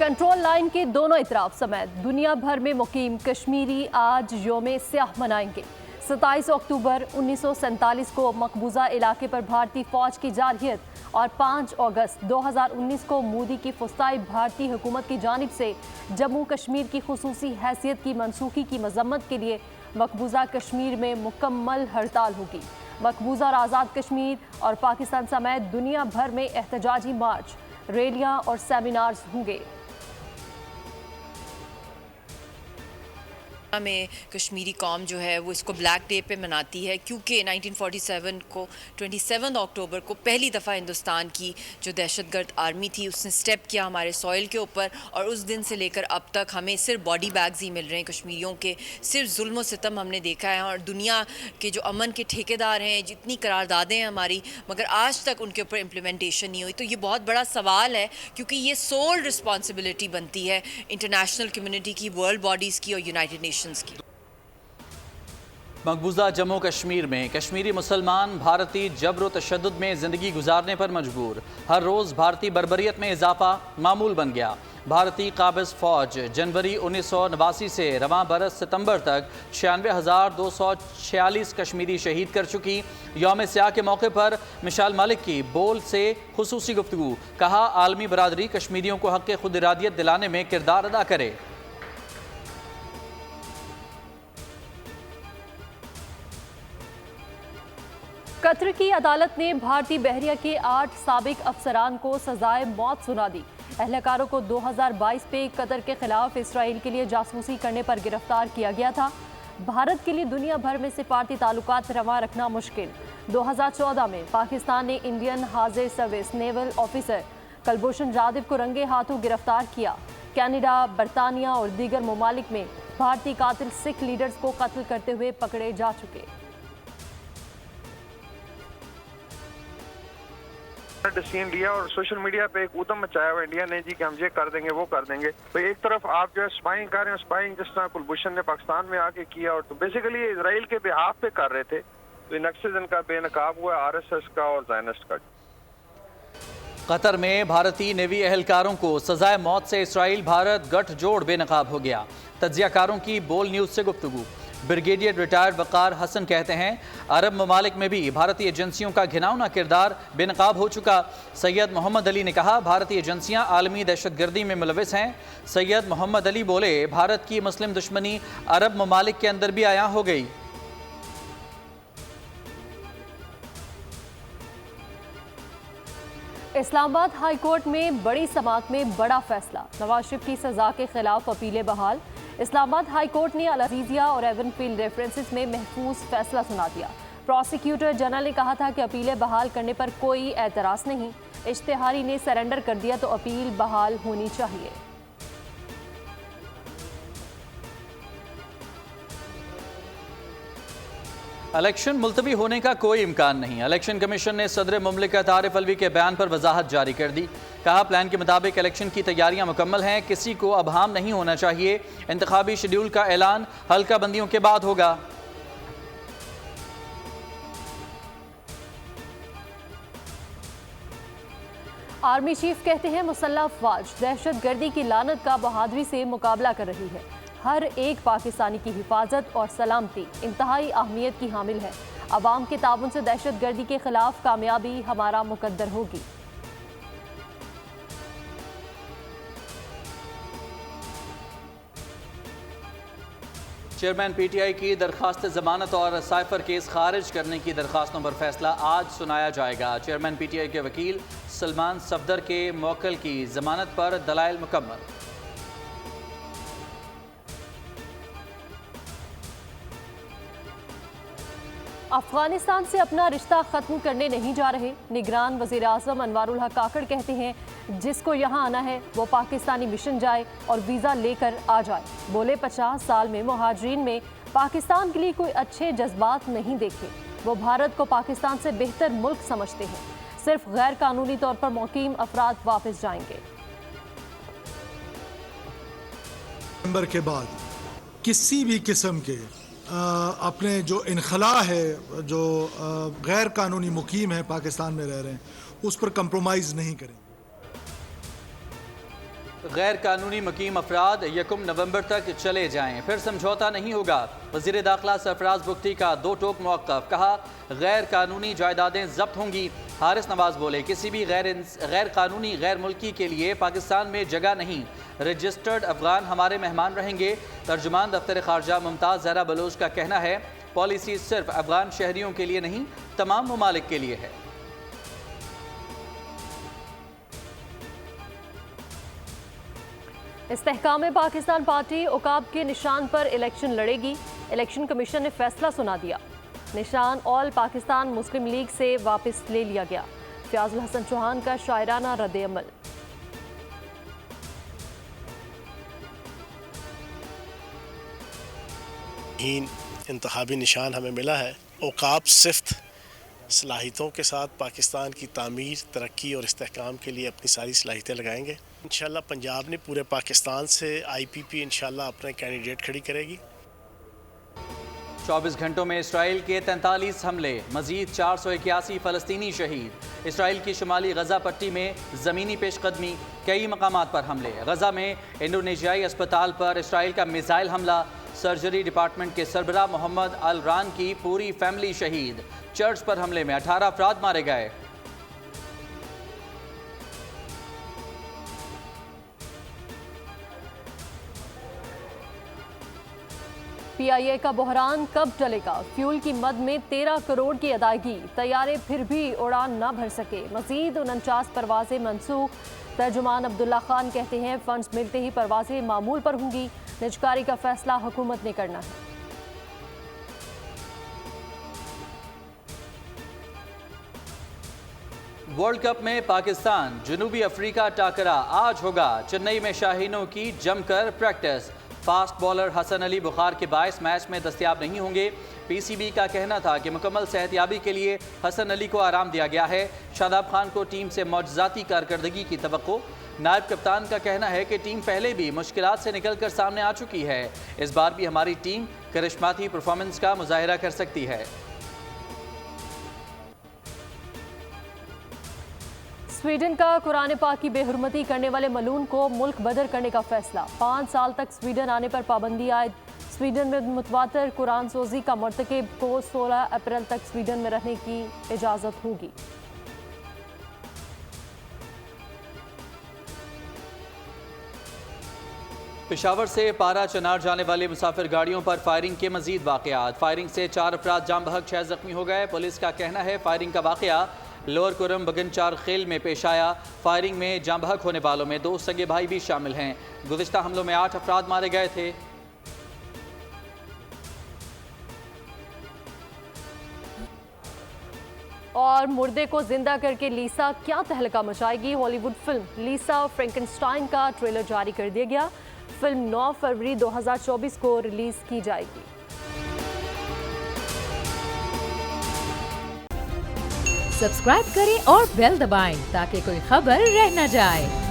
Control line के दोनों इतराफ समेत दुनिया भर में मुकीम कश्मीरी आज योम स्याह मनाएंगे। 27 अक्टूबर 1947 को मकबूजा इलाके पर भारतीय फौज की जारहियत और 5 अगस्त 2019 को मोदी की फुस्ताई भारतीय हुकूमत की जानिब से जम्मू कश्मीर की खुसूसी हैसियत की मनसूखी की मजम्मत के लिए मकबूजा कश्मीर में मुकम्मल हड़ताल होगी। मकबूजा और आज़ाद कश्मीर और पाकिस्तान समेत दुनिया भर में एहतजाजी मार्च, रैलियां और सेमिनार्स होंगे। में कश्मीरी कौम जो है वो इसको ब्लैक डे पे मनाती है क्योंकि 1947 को 27 अक्टूबर को पहली दफ़ा हिंदुस्तान की जो दहशतगर्द आर्मी थी उसने स्टेप किया हमारे सॉइल के ऊपर, और उस दिन से लेकर अब तक हमें सिर्फ बॉडी बैग्स ही मिल रहे हैं कश्मीरियों के, सिर्फ जुल्म और सितम हमने देखा है। और दुनिया के जो अमन के ठेकेदार हैं, जितनी करारदादें हैं हमारी, मगर आज तक उनके ऊपर इम्प्लीमेंटेशन नहीं हुई। तो ये बहुत बड़ा सवाल है क्योंकि ये सोल रिस्पॉन्सिबिलिटी बनती है इंटरनेशनल कम्युनिटी की, वर्ल्ड बॉडीज़ की और यूनाइटेड नेशंस की। मकबूजा जम्मू कश्मीर में कश्मीरी मुसलमान भारतीय जबर तशद्दुद में ज़िंदगी गुजारने पर मजबूर। हर रोज़ भारतीय बर्बरियत में इजाफा मामूल बन गया। भारतीय काबिज़ फ़ौज जनवरी 1989 से रवां बरस सितंबर तक 96,246 कश्मीरी शहीद कर चुकी। यौम स्याह के मौके पर मिशाल मालिक की बोल से खुसूसी गुफ्तगू। कहा, आलमी बरादरी कश्मीरियों को हक़ खुद इरादियत दिलाने में किरदार अदा करे। कतर की अदालत ने भारतीय बहरिया के 8 साबिक अफसरान को सजाए मौत सुना दी। एहलकारों को 2022 में कतर के खिलाफ इसराइल के लिए जासूसी करने पर गिरफ्तार किया गया था। भारत के लिए दुनिया भर में सिफारती ताल्लुकात रवा रखना मुश्किल। 2014 में पाकिस्तान ने इंडियन हाजिर service naval officer Kulbhushan Jadhav को रंगे हाथों गिरफ्तार किया। कनाडा, बरतानिया और दीगर ममालिक में भारतीय कातिल सिख लीडर्स को कत्ल करते हुए पकड़े जा चुके। डिसीजन लिया और सोशल मीडिया पे एक ऊधम मचाया हुआ इंडिया ने जी कि हम ये कर देंगे वो कर देंगे। तो एक तरफ आप जो है स्पाइंग कर रहे हैं, स्पाइंग जिस तरह कुलभूषण ने पाकिस्तान में आके किया, और तो बेसिकली इजराइल के बिहाफ पे कर रहे थे। तो इन अक्सर इनका बेनकाब हुआ आरएसएस का और ज़ायनिस्ट का। कतर में भारतीय नेवी एहलकारों को सजाए मौत से इसराइल भारत गठजोड़ बेनकाब हो गया। तज्जियाकारों की बोल न्यूज़ से गुफ्तगू। ब्रिगेडियर रिटायर्ड वकार हसन कहते हैं, अरब ममालिक में भी भारतीय एजेंसियों का घिनौना किरदार बेनकाब हो चुका। सैयद मोहम्मद अली ने कहा, भारतीय एजेंसियां आलमी दहशतगर्दी में मुलविस हैं। सैयद मोहम्मद अली बोले, भारत की मुस्लिम दुश्मनी अरब ममालिक के अंदर भी आया हो गई। इस्लामाबाद हाई कोर्ट में बड़ी समाअत में बड़ा फैसला। नवाज शरीफ की सजा के खिलाफ अपीलें बहाल। इस्लामाबाद हाई कोर्ट ने अल-अज़ीज़िया और एवनफील्ड रेफरेंसेस में महफूज फैसला सुना दिया। प्रोसिक्यूटर जनरल ने कहा था कि अपीलें बहाल करने पर कोई एतराज़ नहीं। इश्तिहारी ने सरेंडर कर दिया तो अपील बहाल होनी चाहिए। इलेक्शन मुलतवी होने का कोई इम्कान नहीं। इलेक्शन कमीशन ने सदर मुमलिकत आरिफ अलवी के बयान पर वजाहत जारी कर दी। कहा, प्लान के मुताबिक इलेक्शन की तैयारियां मुकम्मल हैं, किसी को अबहाम नहीं होना चाहिए। इंतखाबी शेड्यूल का ऐलान हल्का बंदियों के बाद होगा। आर्मी चीफ कहते हैं, मुसल्लह अफवाज दहशतगर्दी की लानत का बहादुरी से मुकाबला कर रही है। हर एक पाकिस्तानी की हिफाजत और सलामती इंतहाई अहमियत की हामिल है। अवाम के ताउन से दहशतगर्दी के खिलाफ कामयाबी हमारा मुकद्दर होगी। चेयरमैन पीटीआई की दरखास्त जमानत और साइफर केस खारिज करने की दरखास्तों पर फैसला आज सुनाया जाएगा। चेयरमैन पीटीआई के वकील सलमान सफदर के मौक्किल की जमानत पर दलाइल मुकम्मल। अफगानिस्तान से अपना रिश्ता खत्म करने नहीं जा रहे। निगरान वज़ीर आज़म अनवारुल हक काकड़ कहते हैं, जिसको यहाँ आना है वो पाकिस्तानी मिशन जाए और वीज़ा लेकर आ जाए। बोले, 50 साल में मुहाजिरीन में पाकिस्तान के लिए कोई अच्छे जज्बात नहीं देखे। वो भारत को पाकिस्तान से बेहतर मुल्क समझते हैं। सिर्फ गैर कानूनी तौर पर मुकीम अफराद वापस जाएंगे। नवंबर के बाद किसी भी किस्म के अपने जो इनखला है, जो गैर कानूनी मुकीम है पाकिस्तान में रह रहे हैं, उस पर कंप्रोमाइज़ नहीं करेंगे। गैर कानूनी मुकीम अफराद 1 नवंबर तक चले जाएं, फिर समझौता नहीं होगा। वज़ीर दाखिला सरफराज बुख्ती का 2 टोक मौक़िफ़, कहा गैर कानूनी जायदादें जब्त होंगी। हारिस नवाज बोले किसी भी गैर कानूनी गैर मुल्की के लिए पाकिस्तान में जगह नहीं, रजिस्टर्ड अफगान हमारे मेहमान रहेंगे। तर्जुमान दफ्तर खारजा मुमताज़ ज़हरा बलोच का कहना है पॉलिसी सिर्फ अफगान शहरियों के लिए नहीं, तमाम ममालिक के लिए है। इस्तेहकाम पाकिस्तान पार्टी उकाब के निशान पर इलेक्शन लड़ेगी। इलेक्शन कमीशन ने फैसला सुना दिया। निशान ऑल पाकिस्तान मुस्लिम लीग से वापस ले लिया गया। फयाजुल हसन चौहान का शायराना रद्द-ए-अमल। इंतखाबी निशान हमें मिला है। औकाब सिफ्त सलाहियतों के साथ पाकिस्तान की तामीर, तरक्की और इस्तेहकाम के लिए अपनी सारी सलाहियतें लगाएंगे। इंशाल्लाह पंजाब ने पूरे पाकिस्तान से IPP इंशाल्लाह अपने कैंडिडेट खड़ी करेगी। 24 घंटों में इसराइल के 43 हमले, मजीद 481 फ़लस्तीनी शहीद। इसराइल की शुमाली गजा पट्टी में ज़मीनी पेशकदमी, कई मकामात पर हमले। गजा में इंडोनेशियाई अस्पताल पर इसराइल का मिसाइल हमला। सर्जरी डिपार्टमेंट के सरबराह मोहम्मद अल रान की पूरी फैमिली शहीद। चर्च पर हमले में 18 अफराद मारे गए। PIA का बहरान कब टलेगा? फ्यूल की मद में 13 करोड़ की अदायगी, तैयारे फिर भी उड़ान न भर सके। मजीद 49 परवाजें मनसूख। तर्जुमान अब्दुल्ला खान कहते हैं फंड्स मिलते ही परवाजें मामूल पर होंगी। निजकारी का फैसला हुकूमत ने करना है। वर्ल्ड कप में पाकिस्तान जनूबी अफ्रीका टाकरा आज होगा। चेन्नई में शाहीनों की जमकर practice. Fast bowler Hasan Ali बुखार के बायस मैच में दस्तयाब नहीं होंगे। PCB का कहना था कि मुकम्मल सेहतयाबी के लिए हसन अली को आराम दिया गया है। शादाब खान को टीम से मौजज़ाती कारकर्दगी की तवक्को। नायब कप्तान का कहना है कि टीम पहले भी मुश्किलात से निकलकर सामने आ चुकी है। इस बार भी हमारी टीम करिश्माती परफॉर्मेंस का मुजाहिरा कर सकती है। स्वीडन का कुरान पाक की बेहुरमती करने वाले मलून को मुल्क बदर करने का फैसला। 5 साल तक स्वीडन आने पर पाबंदी आयद। स्वीडन में मुतवातर कुरान सोजी का मर्तकब को 16 अप्रैल तक स्वीडन में रहने की इजाज़त होगी। पेशावर से पारा चनार जाने वाली मुसाफिर गाड़ियों पर फायरिंग के मजीद वाक़यात। फायरिंग से 4 अफराद जाम बहक, 6 जख्मी हो गए। पुलिस का कहना है फायरिंग का वाक़या लोअर कुरम बगनचार खेल में पेश आया। फायरिंग में जाम बहक होने वालों में 2 सगे भाई भी शामिल हैं। गुज़िश्ता हमलों में 8 अफराद मारे गए थे। और मुर्दे को जिंदा करके लीसा क्या तहलका मचाएगी? हॉलीवुड फिल्म लीसा फ्रैंकेनस्टाइन का ट्रेलर जारी कर दिया गया। फिल्म 9 फरवरी 2024 को रिलीज की जाएगी। सब्सक्राइब करें और बेल दबाएं ताकि कोई खबर रह न जाए।